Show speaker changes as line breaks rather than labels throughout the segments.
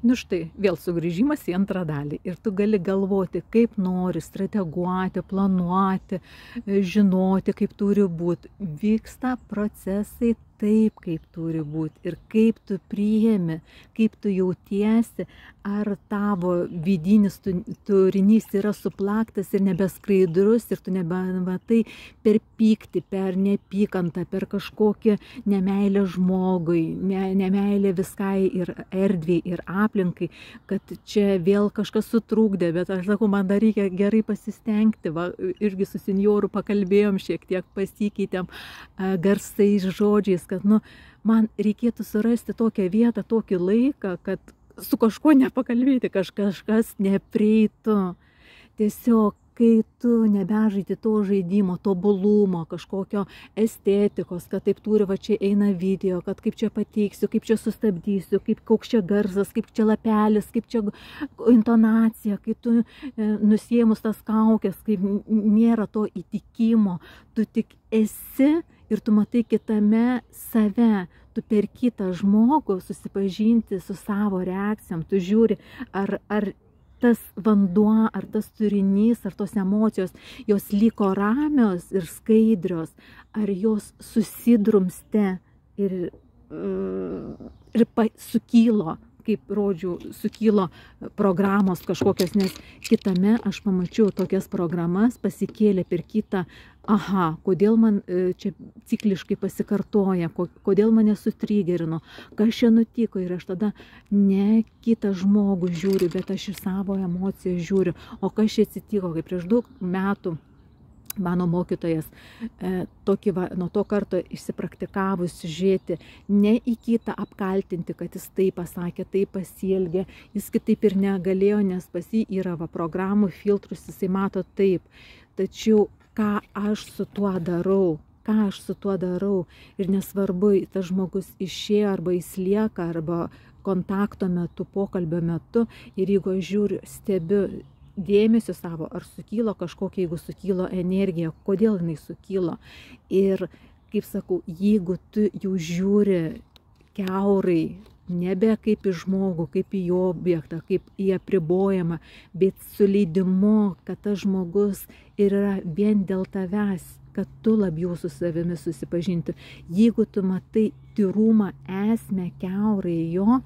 Nu štai, vėl sugrįžimas į antrą dalį. Ir tu gali galvoti, kaip nori, strateguoti, planuoti, žinoti, kaip turi būti. Vyksta procesai taip, kaip turi būti. Ir kaip tu priimi, kaip tu jautiesi, ar tavo vidinis turinys yra suplaktas ir nebeskaidrus, ir tu nebematai per pyktį, per neapykantą, per kažkokią nemeilę žmogui, nemeilę viskai ir erdvei, ir aplinkai, kad čia vėl kažkas sutrūkdė, bet aš sakau, man dar reikia gerai pasistengti. Va, irgi su senjoru pakalbėjom, šiek tiek pasikeitėm garsais, žodžiais, kad man reikėtų surasti tokią vietą, tokį laiką, kad su kažkuo nepakalbėti, kažkas neprieitų. Tiesiog, kai tu nebežaidi to žaidimo, tobulumo, kažkokio estetikos, kad taip turi, va čia eina video, kad kaip čia pateiksiu, kaip čia sustabdysiu, koks čia garsas, kaip čia lapelis, kaip čia intonacija, kai tu nusėmus tas kaukės, kaip nėra to įtikimo, tu tik esi ir tu matai kitame save, tu per kitą žmogų susipažinti su savo reakcijom, tu žiūri, ar tas vanduo, ar tas turinys, ar tos emocijos, jos liko ramios ir skaidrios, ar jos susidrumste ir sukylo, kaip rodžiau, sukylo programos kažkokios, nes kitame aš pamačiau tokias programas, pasikėlė per kitą, kodėl man čia cikliškai pasikartoja, kodėl mane sutrigerino, kas čia nutiko, ir aš tada ne kitą žmogų žiūriu, bet aš į savo emociją žiūriu, o kas čia atsitiko, kaip prieš daug metų mano mokytojas nuo to karto išsipraktikavus žiūrėti, ne į kitą apkaltinti, kad jis taip pasakė, taip pasielgė, jis kitaip ir negalėjo, nes pas jį yra programų filtrus, jisai mato taip. Tačiau ką aš su tuo darau, ir nesvarbu, tas žmogus išėjo, arba jis lieka, arba kontakto metu, pokalbio metu, ir jeigu aš žiūriu, stebiu dėmesio savo, ar sukylo kažkokia, jeigu sukylo energija, kodėl jinai sukylo. Ir, kaip sakau, jeigu tu jau žiūri kiaurai, nebe kaip į žmogų, kaip į objektą, kaip į apribojimą, bet su leidimu, kad tas žmogus yra vien dėl tavęs, kad tu labiau su savimi susipažinti. Jeigu tu matai tyrumą, esmę kiaurai jo,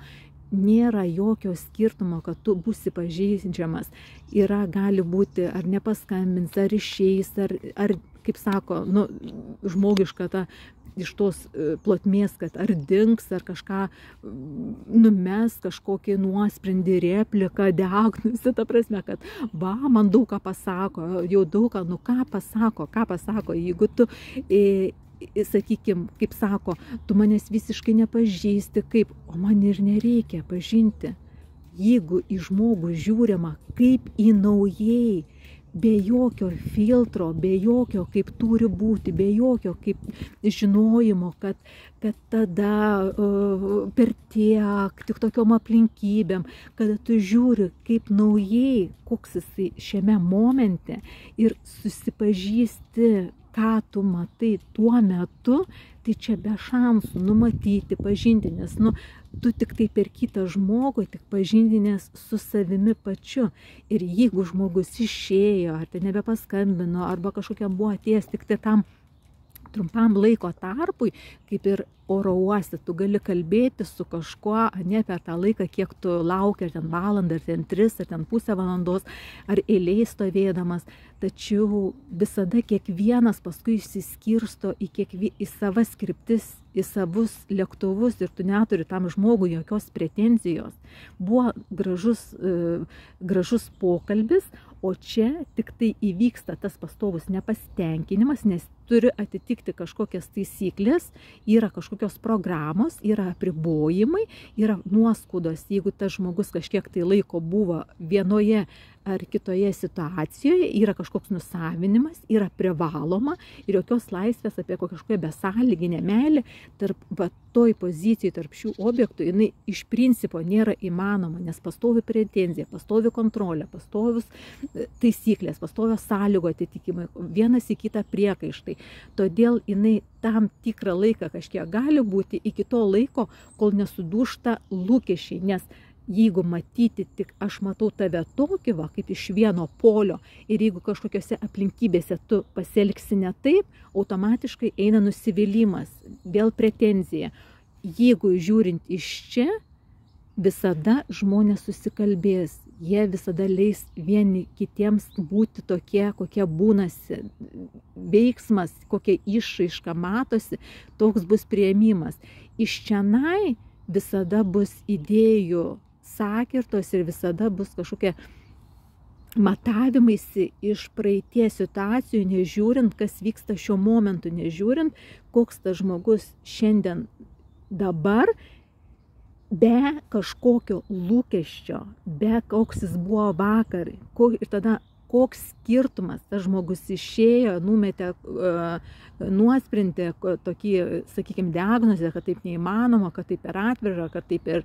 nėra jokio skirtumo, kad tu būsi pažeidžiamas. Gali būti, ar nepaskambins, ar išeis, ar kaip sako, žmogiška ta iš tos plotmės, kad ar dings, ar kažką numes, kažkokį nuosprendį, repliką, diagnozę, ta prasme, kad man daug ką pasako, jau daug ką, ką pasako, jeigu tu sakykim, kaip sako, tu manęs visiškai nepažįsti, o man ir nereikia pažinti. Jeigu į žmogų žiūrima kaip į naujai, be jokio filtro, be jokio kaip turi būti, be jokio kaip žinojimo, kad tada per tiek, tik tokiom aplinkybėm, kada tu žiūri kaip naujai, koks jisai šiame momente, ir susipažįsti, ką tu matai tuo metu, tai čia be šansų numatyti, pažinti, nes tu tik tai per kitą žmogų, tik pažindinės su savimi pačiu. Ir jeigu žmogus išėjo, ar tai nebepaskambino, arba kažkokia buvo atėjęs tik tai tam trumpam laiko tarpui, kaip ir oro uoste, tu gali kalbėti su kažkuo, ne per tą laiką, kiek tu lauki, ar ten valandą, ar ten 3, ar ten pusę valandos, ar eilėj stovėdamas. Tačiau visada kiekvienas paskui išsiskirsto į savas kryptis, į savus lėktuvus, ir tu neturi tam žmogui jokios pretenzijos. Buvo gražus pokalbis, o čia tik tai įvyksta tas pastovus nepasitenkinimas, nes turi atitikti kažkokias taisyklės, yra kažkokios programos, yra apribojimai, yra nuoskaudos, jeigu tas žmogus kažkiek tai laiko buvo vienoje ar kitoje situacijoje, yra kažkoks nusavinimas, yra privaloma, ir jokios laisvės apie kažkokią besąlyginę meilę tarp toj pozicijai, tarp šių objektų, jinai iš principo nėra įmanoma, nes pastovi pretenzija, pastovi kontrolė, pastovius taisyklės, pastovios sąlygų atitikimai, vienas į kitą priekaištai. Todėl jinai tam tikrą laiką kažkiek gali būti iki to laiko, kol nesudūžta lūkesčiai, nes jeigu matyti tik aš matau tave tokį, va, kaip iš vieno polio, ir jeigu kažkokiose aplinkybėse tu pasielgsi ne taip, automatiškai eina nusivylimas, vėl pretenzija. Jeigu žiūrint iš čia, visada žmonės susikalbės, jie visada leis vieni kitiems būti tokie, kokie būnasi, veiksmas, kokia išraiška matosi, toks bus priėmimas. Iš čianai visada bus idėjų sakirtos ir visada bus kažkokie matavimaisi iš praeities situacijų, nežiūrint, kas vyksta šiuo momentu, nežiūrint, koks tas žmogus šiandien dabar, be kažkokio lūkesčio, be koks jis buvo vakar, ir tada koks skirtumas, tas žmogus išėjo, numetė nuosprendį, tokį, sakykime, diagnozę, kad taip neįmanoma, kad taip per atvirą, kad taip per,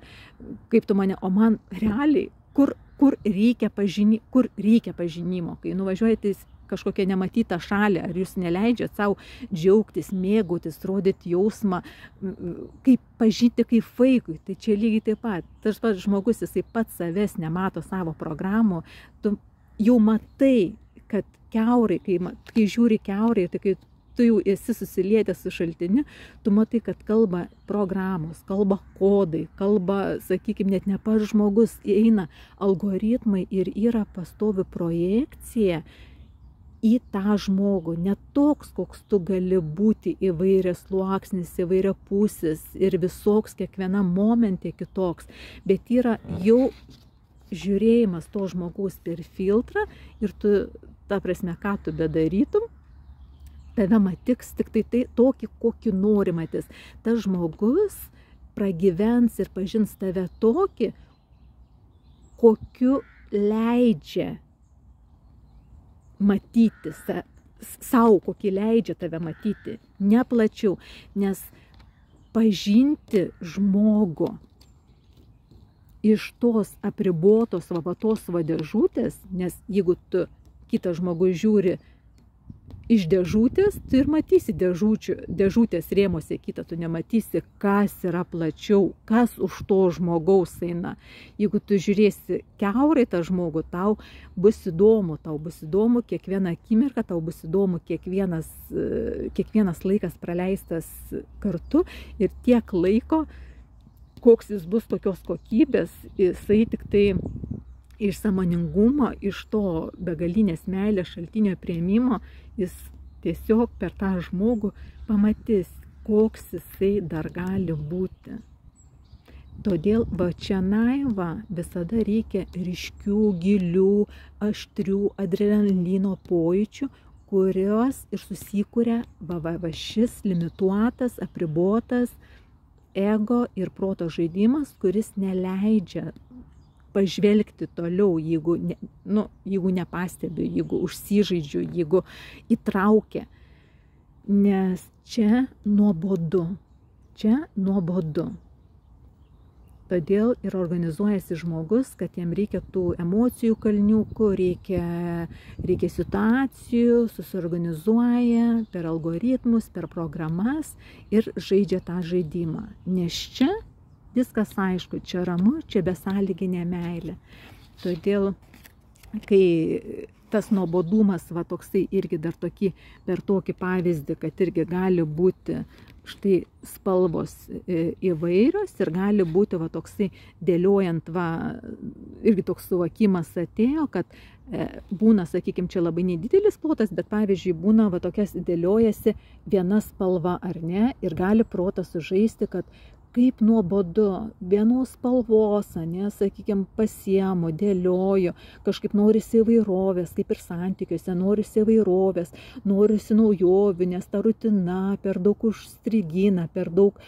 kaip tu mane, o man realiai, kur reikia pažinimo, kai nuvažiuojate kažkokią nematytą šalį, ar jūs neleidžiat savo džiaugtis, mėgautis, rodyti jausmą, kaip pažinti kaip vaikui, tai čia lygiai taip pat. Tas pats žmogus, jisai pats savęs nemato savo programų, tu jau matai, kad kiaurai, kai žiūri kiaurai, tai kai tu jau esi susilietęs su šaltiniu, tu matai, kad kalba programos, kalba kodai, kalba, sakykime, net ne pats žmogus, eina algoritmai ir yra pastovi projekcija į tą žmogų, ne toks, koks tu gali būti, įvairias sluoksnis, įvairia pusis ir visoks kiekvienam momente kitoks, bet yra jau žiūrėjimas to žmogaus per filtrą ir tu, ta prasme, ką tu bedarytum, tave matiks tik tai tokį, kokį nori matys. Tas žmogus pragyvens ir pažins tave tokį, kokiu leidžia matyti, savo kokį leidžia tave matyti, ne plačiau, nes pažinti žmogų iš tos apribotos vatos dėžutės, nes jeigu tu kitą žmogų žiūri iš dėžutės, tu ir matysi dėžutės rėmose kitą, tu nematysi, kas yra plačiau, kas už to žmogaus eina. Jeigu tu žiūrėsi kiaurai tą žmogų, tau bus įdomu kiekvieną akimirką, tau bus įdomu kiekvienas laikas praleistas kartu ir tiek laiko, koks jis bus tokios kokybės, jisai tik tai iš sąmoningumo, iš to begalinės meilės šaltinio priėmimo, jis tiesiog per tą žmogų pamatys, koks jisai dar gali būti. Todėl va čianai visada reikia ryškių, gilių, aštrių adrenalino pojūčių, kurios ir susikuria šis limituotas, apribotas ego ir proto žaidimas, kuris neleidžia pažvelgti toliau, jeigu nepastebiu, jeigu užsižaidžiu, jeigu įtraukia. Nes čia nuobodu. Todėl ir organizuojasi žmogus, kad jam reikia tų emocijų kalniukų, reikia situacijų, susiorganizuoja per algoritmus, per programas ir žaidžia tą žaidimą. Nes čia viskas aišku, čia ramu, čia besąlyginė meilė. Todėl, kai tas nuobodumas, toksai irgi dar per tokį pavyzdį, kad irgi gali būti štai spalvos įvairios ir gali būti toksai dėliojant, irgi toks suvokimas atėjo, kad būna, sakykime, čia labai nedidelis plotas, bet pavyzdžiui būna tokias dėliojasi viena spalva ar ne, ir gali protas sužaisti, kad kaip nuobodu, vienos spalvos, sakykime, pasiemu, dėlioju, kažkaip norisi įvairovės, kaip ir santykiuose, norisi įvairovės, norisi naujovių, nes ta rutina per daug užstrigina, per daug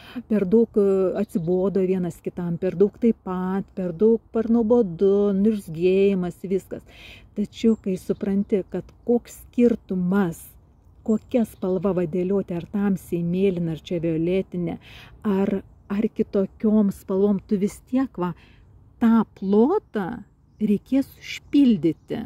atsibodo vienas kitam, per daug taip pat, per daug per nuobodu, nirzgėjimas, viskas. Tačiau, kai supranti, kad koks skirtumas, kokia spalva vadėlioti, ar tamsiai mėlyna, ar čia violetinė, ar kitokiom spalvom, tu vis tiek tą plotą reikės užpildyti.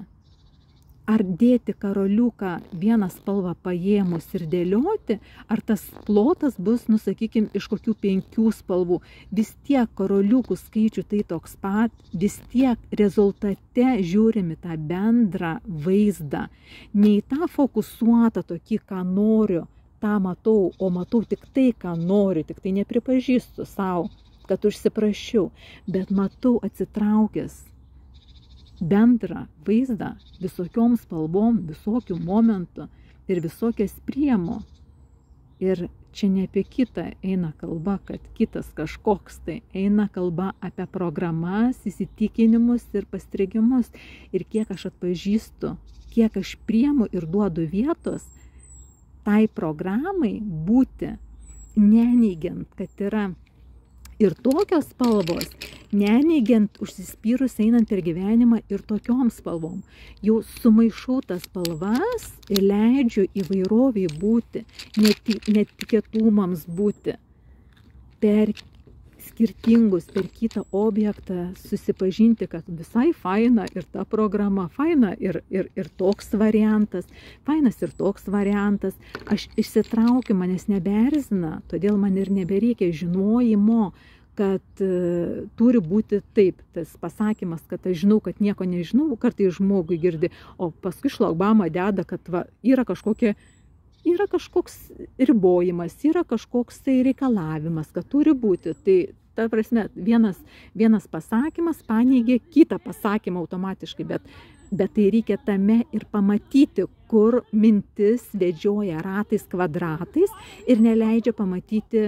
ar dėti karoliuką vieną spalvą paėmus ir dėlioti, ar tas plotas bus, sakykime, iš kokių 5 spalvų. Vis tiek karoliukų skaičių tai toks pat, vis tiek rezultate žiūrimi tą bendrą vaizdą. Ne į tą fokusuotą tokį, ką noriu, tą matau, o matau tik tai, ką noriu, tik tai nepripažįstu savo, kad užsiprašiau, bet matau atsitraukęs bendrą vaizdą visokiom spalvom, visokių momentų ir visokias priemu. Ir čia ne apie kitą eina kalba, kad kitas kažkoks, tai eina kalba apie programas, įsitikinimus ir pastrigimus. Ir kiek aš atpažįstu, kiek aš priemu ir duodu vietos tai programai būti, neneigiant, kad yra ir tokios spalvos, neneigiant užsispyrus einant per gyvenimą ir tokiom spalvom. Jau sumaišau tas spalvas ir leidžiu įvairoviai būti, netikėtumams būti, per skirtingus, per kitą objektą susipažinti, kad visai faina ir ta programa, faina ir toks variantas, fainas ir toks variantas. Aš išsitraukiu, manęs nebeerzina, todėl man ir nebereikia žinojimo, kad turi būti taip. Tas pasakymas, kad aš žinau, kad nieko nežinau, kartais žmogui girdi, o paskui šlagbamą deda, kad va, yra kažkoks ribojimas, yra kažkoks tai reikalavimas, kad turi būti. Tai ta prasme, vienas pasakymas paneigia kitą pasakymą automatiškai, bet tai reikia tame ir pamatyti, kur mintis vedžioja ratais, kvadratais ir neleidžia pamatyti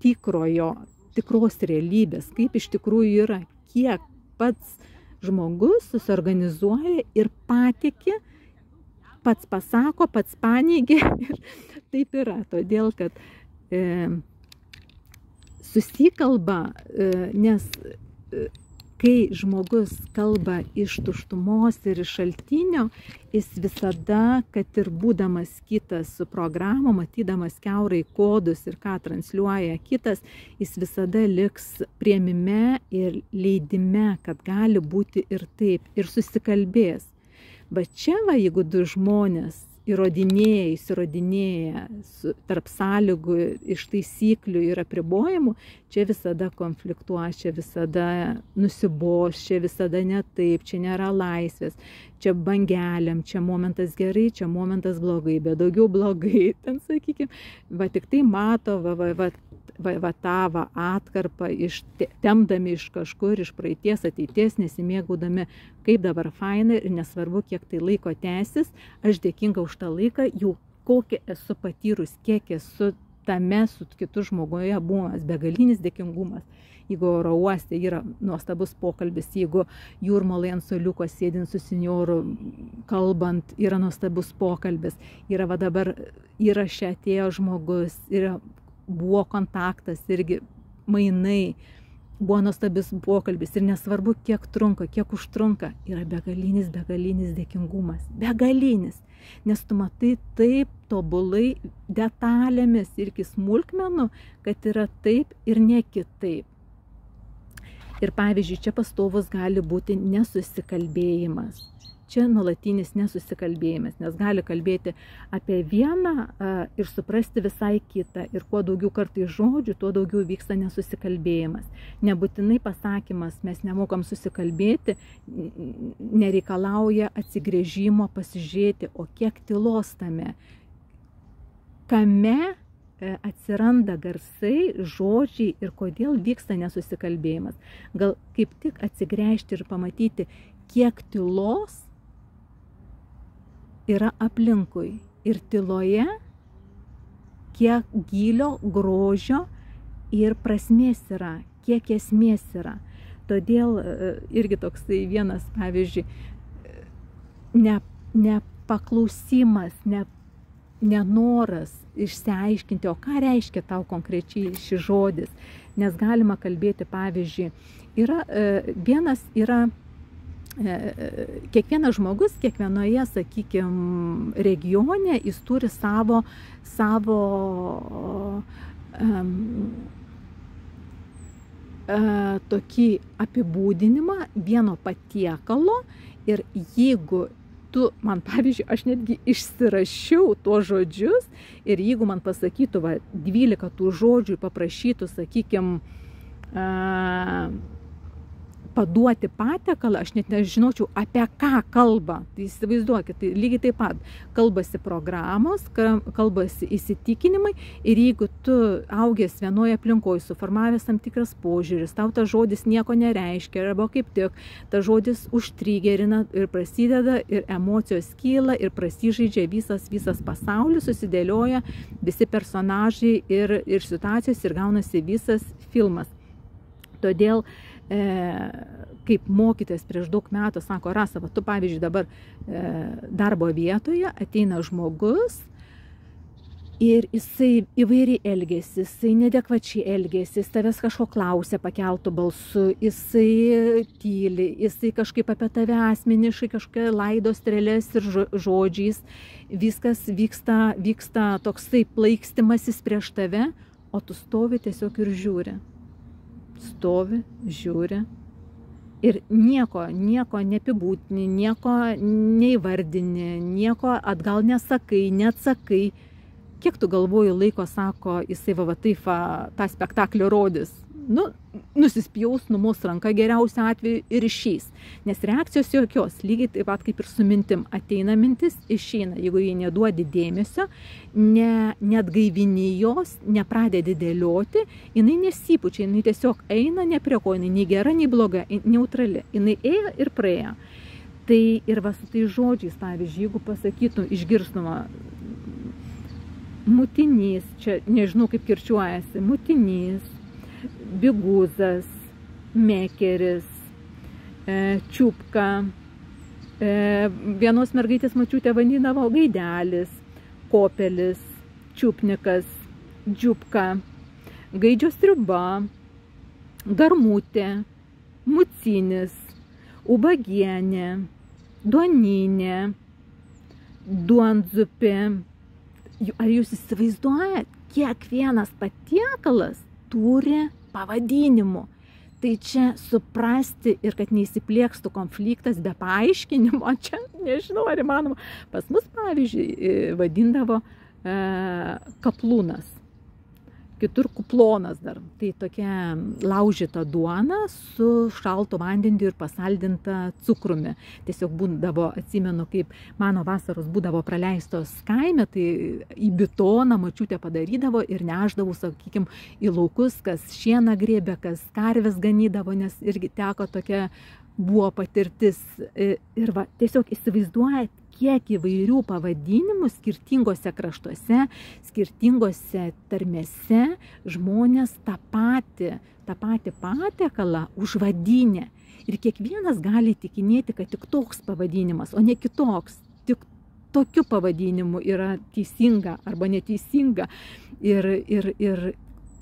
tikros realybės, kaip iš tikrųjų yra, kiek pats žmogus susiorganizuoja ir patiki, pats pasako, pats paneigia ir taip yra, todėl kad susikalba, nes kai žmogus kalba iš tuštumos ir iš šaltinio, jis visada, kad ir būdamas kitas su programu, matydamas kiaurai kodus ir ką transliuoja kitas, jis visada liks priėmime ir leidime, kad gali būti ir taip, ir susikalbės. Bet čia, jeigu du žmonės įrodinėja tarp sąlygų, iš taisyklių ir apribojimų, čia visada konfliktuos, čia visada nusibos, čia visada ne taip, čia nėra laisvės, čia bangeliam, čia momentas gerai, čia momentas blogai, bet daugiau blogai, ten sakykime, tik tai mato, tą atkarpą, temdami iš kažkur, iš praeities, ateities, nesimėgaudami, kaip dabar faina ir nesvarbu, kiek tai laiko tęsis, aš dėkinga už tą laiką, jau kokią esu patyrus, kiek esu tame su kitu žmoguje buvimas, begalinis dėkingumas. Jeigu oro uoste yra nuostabus pokalbis, jeigu jūrmalai ant suoliuko sėdint su senjoru kalbant, yra nuostabus pokalbis, dabar įraše atėjo žmogus, buvo kontaktas, irgi mainai, buvo nuostabus pokalbis ir nesvarbu, kiek trunka, kiek užtrunka, yra begalinis dėkingumas, begalinis, nes tu matai taip tobulai detalėmis ir iki smulkmenų, kad yra taip ir ne kitaip. Ir pavyzdžiui, čia pastovus gali būti nesusikalbėjimas. Čia nuolatinis nesusikalbėjimas, nes gali kalbėti apie vieną ir suprasti visai kitą. Ir kuo daugiau kartais žodžių, tuo daugiau vyksta nesusikalbėjimas. Nebūtinai pasakymas, mes nemokam susikalbėti, nereikalauja atsigręžimo, pasižiūrėti, o kiek tylos tame. Kame atsiranda garsai, žodžiai ir kodėl vyksta nesusikalbėjimas. Gal kaip tik atsigręžti ir pamatyti, kiek tylos yra aplinkui ir tyloje, kiek gylio, grožio ir prasmės yra, kiek esmės yra. Todėl irgi toksai vienas, pavyzdžiui, nepaklausimas, nenoras išsiaiškinti, o ką reiškia tau konkrečiai šis žodis. Nes galima kalbėti, pavyzdžiui, kiekvienas žmogus, kiekvienoje, sakykime, regione, jis turi savo tokį apibūdinimą vieno patiekalo ir jeigu tu man, pavyzdžiui, aš netgi išsirašiau tuos žodžius ir jeigu man pasakytų, 12 tų žodžių paprašytų, sakykime, paduoti patiekalą, aš net nežinočiau, apie ką kalba. Tai įsivaizduokit, tai lygiai taip pat kalbasi programos, kalbasi įsitikinimai ir jeigu tu augęs vienoje aplinkoje, suformavęs tam tikras požiūris, tau tas žodis nieko nereiškia, arba kaip tik tas žodis užtrigerina ir prasideda ir emocijos kyla ir prasižaidžia visas pasaulis, susidėlioja visi personažai ir situacijos ir gaunasi visas filmas. Todėl kaip mokytojas prieš daug metų sako, Rasa, tu pavyzdžiui dabar darbo vietoje ateina žmogus ir jisai įvairiai elgėsi, jisai neadekvačiai elgėsi, jis tavęs kažko klausia pakeltų balsu, jisai tyli, jisai kažkaip apie tave asmeniškai kažkokia laido strėlės ir žodžiais, viskas vyksta toksai plaikstimasis prieš tave, o tu stovi tiesiog ir žiūri. Stovi, žiūri ir nieko neapibūtini, nieko neįvardini, nieko atgal nesakai, neatsakai. Kiek tu galvoji laiko, sako, jisai taip tą spektaklį rodys? Nusispjaus, numos ranką geriausiu atveju ir išeis. Nes reakcijos jokios, lygiai taip pat kaip ir su mintim. Ateina mintis, išeina. Jeigu jie neduodi dėmesio, neatgaivini jos, nepradedi dėlioti, jinai nesipučia, jinai tiesiog eina ne prie ko, jinai nei gera, nei bloga, neutrali. Jinai ėjo ir praėjo. Tai ir su tai žodžiais, pavyzdžiui, jeigu pasakytum, išgirstumą mutinys, čia nežinau kaip kirčiuojasi, mutinys, biguzas, mekeris, čiupka, vienos mergaitės močiutė vadindavo gaidelis, kopelis, čiupnikas, džiupka, gaidžio sriuba, garmutė, mucinis, ubagienė, duoninė, duonzupė. Ar jūs įsivaizduojat, kiekvienas patiekalas turi pavadinimų. Tai čia suprasti ir kad neįsipliekstų konfliktas be paaiškinimo, čia nežinau, ar įmanoma. Pas mus, pavyzdžiui, vadindavo kaplūnas, kitur kuplonas dar. Tai tokia laužyta duona su šaltu vandeniu ir pasaldinta cukrumi. Tiesiog būdavo, atsimenu, kaip mano vasaros būdavo praleistos kaime, tai į bitoną močiutė padarydavo ir neždavo, sakykime, į laukus, kas šieną grėbė, kas karves ganydavo, nes irgi teko tokia buvo patirtis. Ir tiesiog įsivaizduojat, kiek įvairių pavadinimų skirtingose kraštuose, skirtingose tarmėse žmonės tą patį patiekalą užvadinę. Ir kiekvienas gali tikinėti, kad tik toks pavadinimas, o ne kitoks. Tik tokiu pavadinimu yra teisinga arba neteisinga. Ir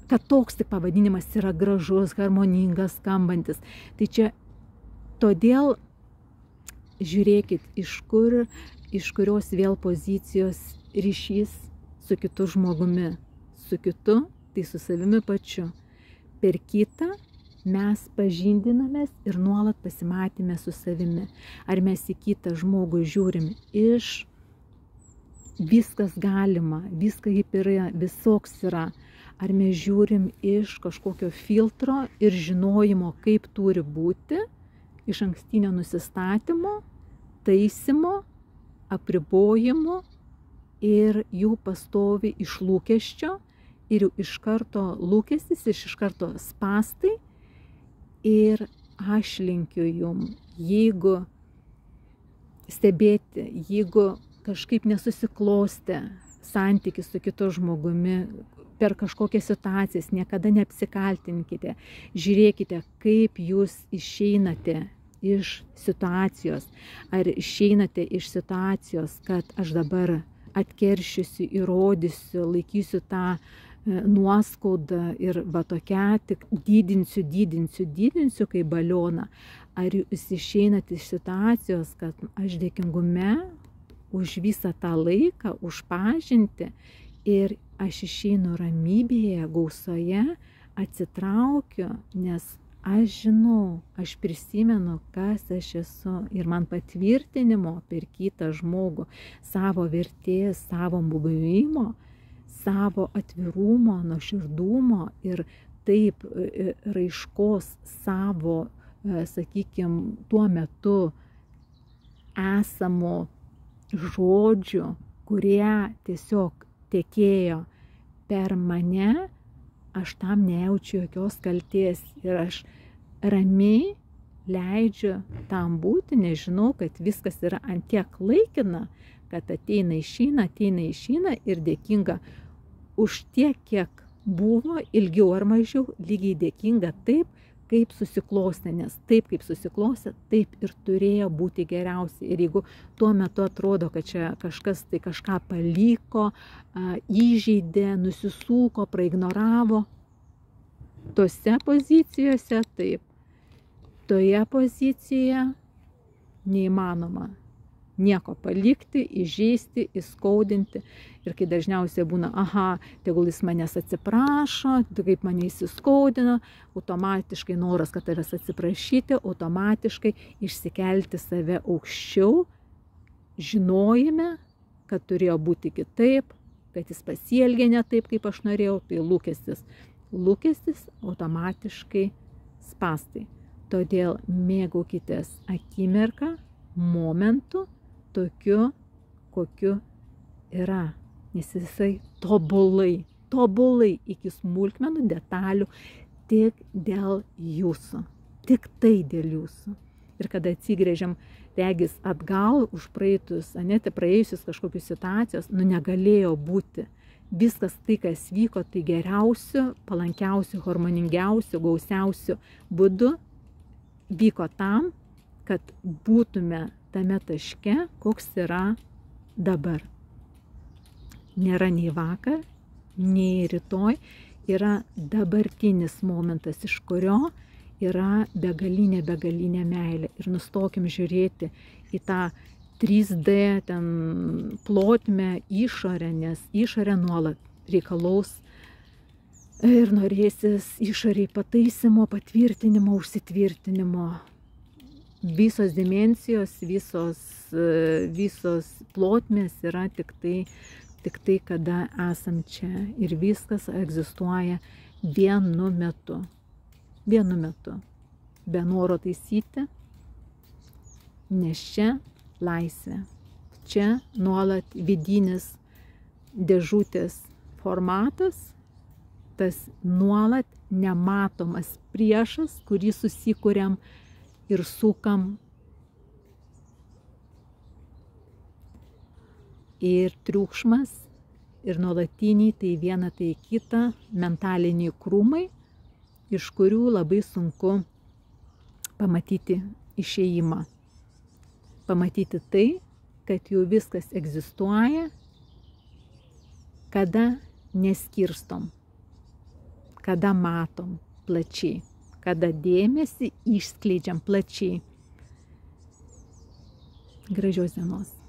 kad toks tik pavadinimas yra gražus, harmoningas, skambantis. Tai čia todėl žiūrėkit, iš kurios vėl pozicijos ryšys su kitu žmogumi. Su kitu, tai su savimi pačiu. Per kitą mes pažindinamės ir nuolat pasimatėme su savimi. Ar mes į kitą žmogų žiūrim iš viskas galima, viskas kaip yra, visoks yra. Ar mes žiūrim iš kažkokio filtro ir žinojimo, kaip turi būti, iš ankstinio nusistatymo, taisimo, apribojimo ir jų pastovi iš lūkesčio ir jau iš karto lūkestis, iš karto spastai. Ir aš linkiu jum, jeigu stebėti, jeigu kažkaip nesusiklostė santykis su kitu žmogumi, per kažkokias situacijas, niekada neapsikaltinkite. Žiūrėkite, kaip jūs išeinate iš situacijos. Ar išeinate iš situacijos, kad aš dabar atkeršysiu, įrodysiu, laikysiu tą nuoskaudą ir tokia tik didinsiu kaip balioną. Ar jūs išeinate iš situacijos, kad aš dėkingume už visą tą laiką, už pažintį ir aš išeinu ramybėje, gausoje, atsitraukiu, nes aš žinau, aš prisimenu, kas aš esu ir man patvirtinimo per kitą žmogų, savo vertės, savo buvimo, savo atvirumo, nuoširdumo ir taip raiškos savo, sakykime, tuo metu esamų žodžių, kurie tiesiog tekėjo per mane, aš tam nejaučiu jokios kaltės ir aš ramiai leidžiu tam būti, nežinau, kad viskas yra antiek laikina, kad ateina išeina ir dėkinga už tiek, kiek buvo, ilgiau ar mažiau, lygiai dėkinga taip, kaip susiklostė, nes taip, kaip susiklostė, taip ir turėjo būti geriausiai. Ir jeigu tuo metu atrodo, kad čia kažkas tai kažką paliko, įžeidė, nusisuko, praignoravo, tose pozicijose taip, toje pozicijoje neįmanoma nieko palikti, įžeisti, įskaudinti. Ir kai dažniausiai būna, tegul jis manęs atsiprašo, kaip mane įsiskaudino, automatiškai noras, kad tavęs atsiprašyti, automatiškai išsikelti save aukščiau, žinojime, kad turėjo būti kitaip, kad jis pasielgė ne taip, kaip aš norėjau, tai lūkestis. Lūkestis automatiškai spąstai. Todėl mėgaukitės akimirką, momentu, tokiu, kokiu yra. Nes jisai tobulai iki smulkmenų, detalių, tik dėl jūsų. Tik tai dėl jūsų. Ir kada atsigrėžiam, regis atgal už praėjusius kažkokius situacijas, negalėjo būti. Viskas tai, kas vyko, tai geriausiu, palankiausiu, harmoningiausiu, gausiausiu būdu vyko tam, kad būtume tame taške, koks yra dabar. Nėra nei vakar, nei rytoj, yra dabartinis momentas, iš kurio yra begalinė meilė. Ir nustokim žiūrėti į tą 3D ten plotmę išorę, nes išorė nuolat reikalaus ir norėsis išoriai pataisymo, patvirtinimo, užsitvirtinimo. Visos dimensijos, visos plotmės yra tik tai, kada esam čia. Ir viskas egzistuoja vienu metu. Vienu metu. Be noro taisyti, nes čia laisvė. Čia nuolat vidinis dėžutės formatas, tas nuolat nematomas priešas, kurį susikuriam ir sukam. Ir triukšmas, ir nuolatiniai, tai viena, tai kita, mentaliniai krūmai, iš kurių labai sunku pamatyti išėjimą. Pamatyti tai, kad jau viskas egzistuoja, kada neskirstom, kada matom plačiai, kada dėmesį išskleidžiam plačiai. Gražios dienos.